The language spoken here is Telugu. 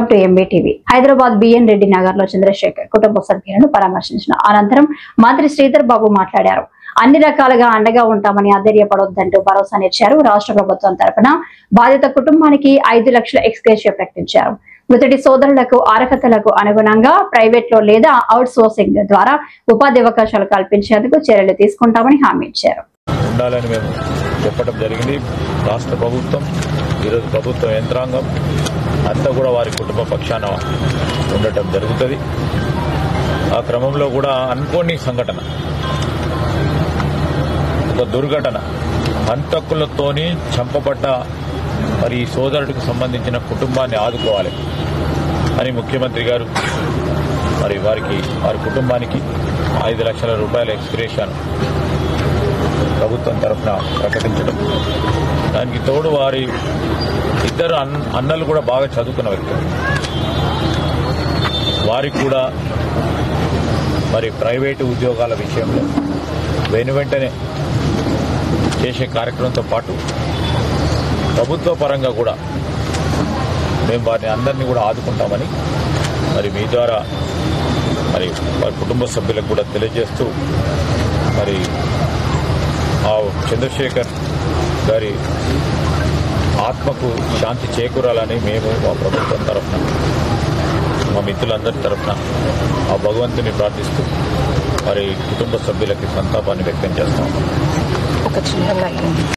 Welcome to MBTV. Hyderabad BN Reddy Nagar లో చంద్రశేఖర్ కుటుంబ సభ్యులను పరామర్శించిన అనంతరం మంత్రి శ్రీధర్ బాబు మాట్లాడారు. అన్ని రకాలుగా అండగా ఉంటామని అధైర్యపడొద్దంటూ భరోసానిచ్చారు. రాష్ట్ర ప్రభుత్వం తరపున బాధిత కుటుంబానికి 5 లక్షల ఎక్స్‌గ్రేషియా ప్రకటించారు. మృతుడి సోదరులకు అర్హతలకు అనుగుణంగా ప్రైవేట్ లో లేదా అవుట్ సోర్సింగ్ ద్వారా ఉపాధి అవకాశాలు కల్పించేందుకు చర్యలు తీసుకుంటామని హామీ ఇచ్చారు. ఉండాలని మేము చెప్పడం జరిగింది. రాష్ట్ర ప్రభుత్వం, ఈరోజు ప్రభుత్వ యంత్రాంగం అంతా కూడా వారి కుటుంబ పక్షాన ఉండటం జరుగుతుంది. ఆ క్రమంలో కూడా అనుకోని సంఘటన, ఒక దుర్ఘటన, హంతకులతోని చంపబడ్డ మరి ఈ సోదరుడికి సంబంధించిన కుటుంబాన్ని ఆదుకోవాలి అని ముఖ్యమంత్రి గారు మరి వారి కుటుంబానికి 5 లక్షల రూపాయల ఎక్స్‌గ్రేషియాను ప్రభుత్వం తరఫున ప్రకటించడం, దానికి తోడు వారి ఇద్దరు అన్నలు కూడా బాగా చదువుకున్న వ్యక్తులు, వారికి కూడా మరి ప్రైవేటు ఉద్యోగాల విషయంలో వెంటనే చేసే కార్యక్రమంతో పాటు ప్రభుత్వ పరంగా కూడా మేము వారిని అందరినీ కూడా ఆదుకుంటామని మరి మీ ద్వారా మరి వారి కుటుంబ సభ్యులకు కూడా తెలియజేస్తూ మరి ఆ చంద్రశేఖర్ గారి ఆత్మకు శాంతి చేకూరాలని మేము మా ప్రభుత్వం తరఫున, మా మిత్రులందరి తరఫున ఆ భగవంతుని ప్రార్థిస్తూ మరి కుటుంబ సభ్యులకి సంతాపాన్ని వ్యక్తం చేస్తాం.